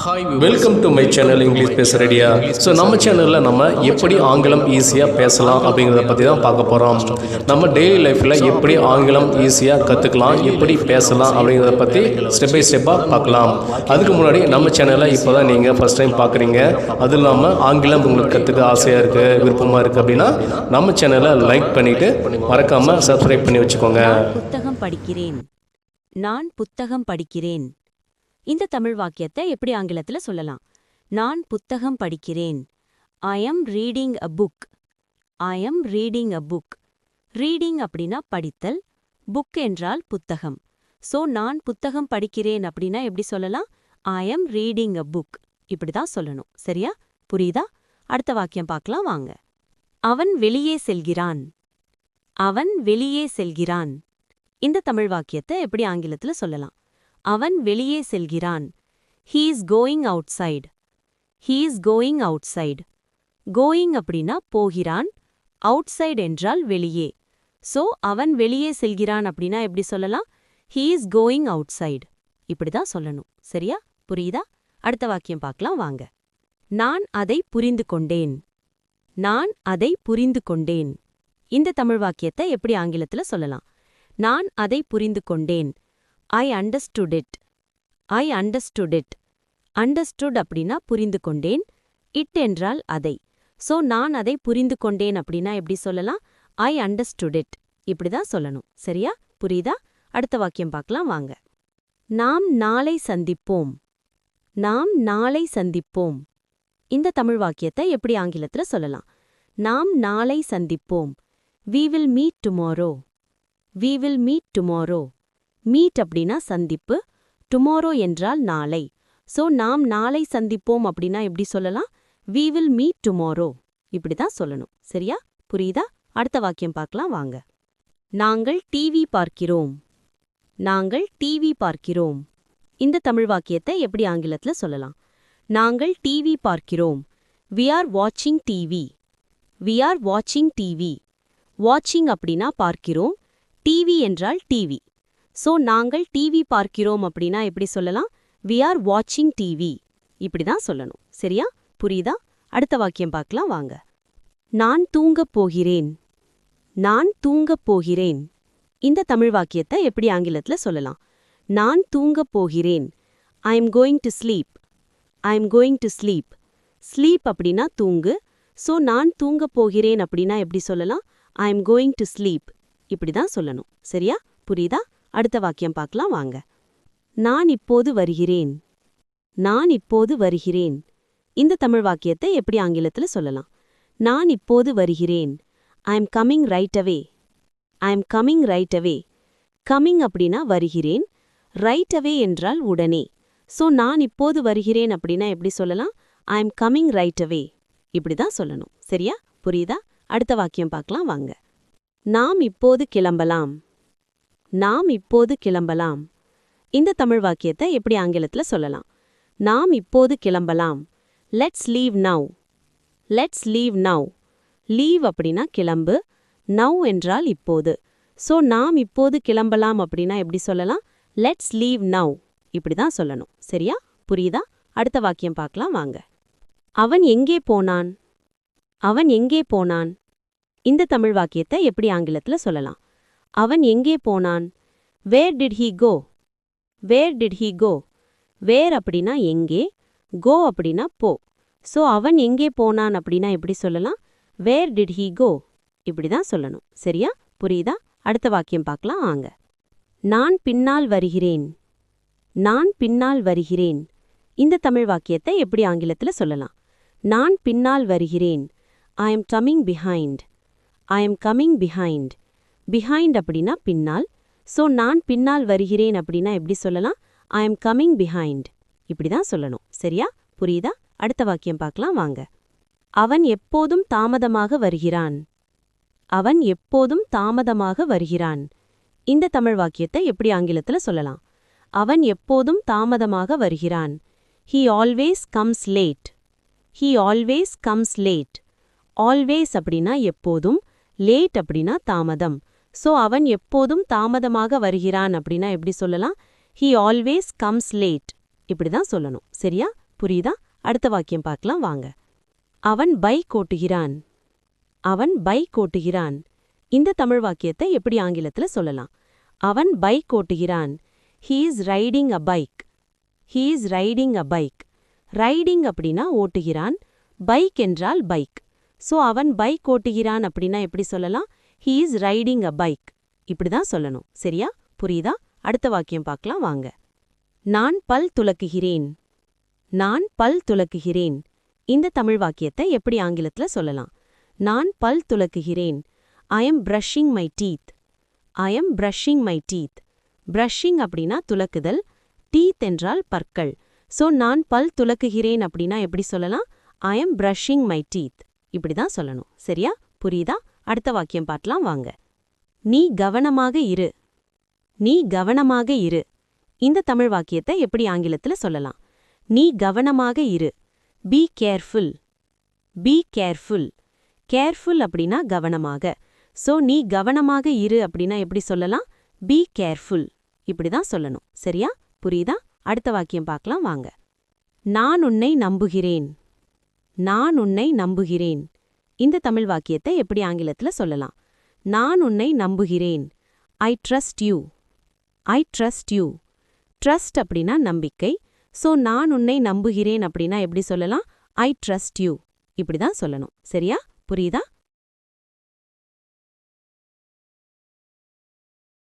Hi welcome to my channel English பேச ரெடியா. So நம்ம சேனலில் நம்ம எப்படி ஆங்கிலம் ஈஸியாக பேசலாம் அப்படிங்கிறத பற்றி தான் பார்க்க போகிறோம். நம்ம டெய்லி லைஃப்பில் எப்படி ஆங்கிலம் ஈஸியாக கற்றுக்கலாம், எப்படி பேசலாம் அப்படிங்கிறத பற்றி ஸ்டெப் பை ஸ்டெப்பாக பார்க்கலாம். அதுக்கு முன்னாடி நம்ம சேனலை இப்போ தான் நீங்கள் ஃபஸ்ட் டைம் பார்க்குறீங்க, அது இல்லாமல் ஆங்கிலம் உங்களுக்கு கற்றுக்க ஆசையாக இருக்குது, விருப்பமாக இருக்குது அப்படின்னா நம்ம சேனலை லைக் பண்ணிவிட்டு மறக்காமல் சப்ஸ்கிரைப் பண்ணி வச்சுக்கோங்க. புத்தகம் படிக்கிறேன். நான் புத்தகம் படிக்கிறேன். இந்த தமிழ் வாக்கியத்தை எப்படி ஆங்கிலத்தில் சொல்லலாம்? நான் புத்தகம் படிக்கிறேன். I am reading a book. I am reading a book. Reading அப்படின்னா படித்தல், புக் என்றால் புத்தகம். ஸோ நான் புத்தகம் படிக்கிறேன் அப்படின்னா எப்படி சொல்லலாம்? I am reading a book. இப்படி தான் சொல்லணும். சரியா? புரியுதா? அடுத்த வாக்கியம் பார்க்கலாம் வாங்க. அவன் வெளியே செல்கிறான். அவன் வெளியே செல்கிறான். இந்த தமிழ் வாக்கியத்தை எப்படி ஆங்கிலத்தில் சொல்லலாம்? அவன் வெளியே செல்கிறான். He is going outside. He is going outside. Going அப்படின்னா போகிறான், outside என்றால் வெளியே. So அவன் வெளியே செல்கிறான் அப்படின்னா எப்படி சொல்லலாம்? He is going outside. இப்படிதான் சொல்லணும். சரியா? புரியுதா? அடுத்த வாக்கியம் பார்க்கலாம் வாங்க. நான் அதை புரிந்து கொண்டேன். நான் அதை புரிந்து கொண்டேன். இந்த தமிழ் வாக்கியத்தை எப்படி ஆங்கிலத்தில் சொல்லலாம்? நான் அதை புரிந்து கொண்டேன். I understood it. I understood it. Understood அப்படின்னா புரிந்து கொண்டேன். It என்றால் அதை. ஸோ நான் அதை புரிந்து கொண்டேன் அப்படின்னா எப்படி சொல்லலாம்? I understood it. இப்படிதான் சொல்லணும். சரியா? புரியுதா? அடுத்த வாக்கியம் பார்க்கலாம் வாங்க. நாம் நாளை சந்திப்போம். நாம் நாளை சந்திப்போம். இந்த தமிழ் வாக்கியத்தை எப்படி ஆங்கிலத்தில் சொல்லலாம்? நாம் நாளை சந்திப்போம். We will meet tomorrow. We will meet tomorrow. Meet அப்படின்னா சந்திப்பு, டுமாரோ என்றால் நாளை. ஸோ நாம் நாளை சந்திப்போம் அப்படின்னா எப்படி சொல்லலாம்? We will meet tomorrow. இப்படி தான் சொல்லணும். சரியா? புரியுதா? அடுத்த வாக்கியம் பார்க்கலாம் வாங்க. நாங்கள் டிவி பார்க்கிறோம். நாங்கள் டிவி பார்க்கிறோம். இந்த தமிழ் வாக்கியத்தை எப்படி ஆங்கிலத்தில் சொல்லலாம்? நாங்கள் டிவி பார்க்கிறோம். We are watching TV. We are watching TV. வாட்சிங் அப்படின்னா பார்க்கிறோம், டிவி என்றால் டிவி. ஸோ நாங்கள் டிவி பார்க்கிறோம் அப்படின்னா எப்படி சொல்லலாம்? We are watching TV. இப்படி தான் சொல்லணும். சரியா? புரியுதா? அடுத்த வாக்கியம் பார்க்கலாம் வாங்க. நான் தூங்கப் போகிறேன். நான் தூங்கப் போகிறேன். இந்த தமிழ் வாக்கியத்தை எப்படி ஆங்கிலத்தில் சொல்லலாம்? நான் தூங்கப் போகிறேன். I am going to sleep. I am going to sleep. Sleep அப்படின்னா தூங்கு. ஸோ நான் தூங்கப் போகிறேன் அப்படின்னா எப்படி சொல்லலாம்? I am going to sleep. இப்படி தான் சொல்லணும். சரியா? புரியுதா? அடுத்த வாக்கியம் பார்க்கலாம் வாங்க. நான் இப்போது வருகிறேன். நான் இப்போது வருகிறேன். இந்த தமிழ் வாக்கியத்தை எப்படி ஆங்கிலத்தில் சொல்லலாம்? நான் இப்போது வருகிறேன். I am coming right away. I am coming right away. Coming அப்படின்னா வருகிறேன், ரைட் அவே என்றால் உடனே. ஸோ நான் இப்போது வருகிறேன் அப்படின்னா எப்படி சொல்லலாம்? I am coming right away. இப்படி தான் சொல்லணும். சரியா? புரியுதா? அடுத்த வாக்கியம் பார்க்கலாம் வாங்க. நாம் இப்போது கிளம்பலாம். நாம் இப்போது கிளம்பலாம். இந்த தமிழ் வாக்கியத்தை எப்படி ஆங்கிலத்தில் சொல்லலாம்? நாம் இப்போது கிளம்பலாம். Let's leave now. Let's leave now. Leave அப்படின்னா கிளம்பு, நவ் என்றால் இப்போது. ஸோ நாம் இப்போது கிளம்பலாம் அப்படின்னா எப்படி சொல்லலாம்? Let's leave now. இப்படி தான் சொல்லணும். சரியா? புரியுதா? அடுத்த வாக்கியம் பார்க்கலாம் வாங்க. அவன் எங்கே போனான். அவன் எங்கே போனான். இந்த தமிழ் வாக்கியத்தை எப்படி ஆங்கிலத்தில் சொல்லலாம்? அவன் எங்கே போனான். Where did he go. Where did he go. Where அப்படின்னா எங்கே, கோ அப்படின்னா போ. ஸோ அவன் எங்கே போனான் அப்படின்னா எப்படி சொல்லலாம்? Where did he go. இப்படி தான் சொல்லணும். சரியா? புரியுதா? அடுத்த வாக்கியம் பார்க்கலாம் வாங்க. நான் பின்னால் வருகிறேன். நான் பின்னால் வருகிறேன். இந்த தமிழ் வாக்கியத்தை எப்படி ஆங்கிலத்தில் சொல்லலாம்? நான் பின்னால் வருகிறேன். I am coming behind. I am coming behind. Behind அப்படின்னா பின்னால். ஸோ நான் பின்னால் வருகிறேன் அப்படின்னா எப்படி சொல்லலாம்? I am coming behind. இப்படி தான் சொல்லணும். சரியா? புரியுதா? அடுத்த வாக்கியம் பார்க்கலாம் வாங்க. அவன் எப்போதும் தாமதமாக வருகிறான். அவன் எப்போதும் தாமதமாக வருகிறான். இந்த தமிழ் வாக்கியத்தை எப்படி ஆங்கிலத்தில் சொல்லலாம்? அவன் எப்போதும் தாமதமாக வருகிறான். He always comes late. He always comes late. Always அப்படின்னா எப்போதும், லேட் அப்படின்னா தாமதம். ஸோ அவன் எப்போதும் தாமதமாக வருகிறான் அப்படின்னா எப்படி சொல்லலாம்? He always comes late. இப்படி தான் சொல்லணும். சரியா? புரியுதா? அடுத்த வாக்கியம் பார்க்கலாம் வாங்க. அவன் பைக் ஓட்டுகிறான். அவன் பைக் ஓட்டுகிறான். இந்த தமிழ் வாக்கியத்தை எப்படி ஆங்கிலத்துல சொல்லலாம்? அவன் பைக் ஓட்டுகிறான். He is riding a bike. He is riding a bike. Riding அப்படின்னா ஓட்டுகிறான், பைக் என்றால் பைக். சோ அவன் பைக் ஓட்டுகிறான் அப்படின்னா எப்படி சொல்லலாம்? He is riding a bike. இப்படிதான் சொல்லணும். சரியா? புரியுதா? அடுத்த வாக்கியம் பார்க்கலாம் வாங்க. நான் பல் துலக்குகிறேன். நான் பல் துலக்குகிறேன். இந்த தமிழ் வாக்கியத்தை எப்படி ஆங்கிலத்துல சொல்லலாம்? நான் பல் துலக்குகிறேன். I am brushing my teeth. I am brushing my teeth. brushing அப்படின்னா துலக்குதல், teeth என்றால் பற்கள். சோ நான் பல் துலக்குகிறேன் அப்படின்னா எப்படி சொல்லலாம்? I am brushing my teeth. இப்படிதான் சொல்லணும். சரியா? புரியுதா? அடுத்த வாக்கியம் பார்க்கலாம் வாங்க. நீ கவனமாக இரு. நீ கவனமாக இரு. இந்த தமிழ் வாக்கியத்தை எப்படி ஆங்கிலத்துல சொல்லலாம்? நீ கவனமாக இரு. Be careful. Be careful. Careful அப்படின்னா கவனமாக. சோ நீ கவனமாக இரு அப்படின்னா எப்படி சொல்லலாம்? Be careful. இப்படிதான் சொல்லணும். சரியா? புரியுதா? அடுத்த வாக்கியம் பார்க்கலாம் வாங்க. நான் உன்னை நம்புகிறேன். நான் உன்னை நம்புகிறேன். இந்த தமிழ் வாக்கியத்தை எப்படி ஆங்கிலத்துல சொல்லலாம்? நான் உன்னை நம்புகிறேன். I trust you. I trust you. trust அப்படின்னா நம்பிக்கை. சோ நான் உன்னை நம்புகிறேன் அப்படின்னா எப்படி சொல்லலாம்? I trust you. இப்படிதான் சொல்லணும். சரியா? புரியுதா?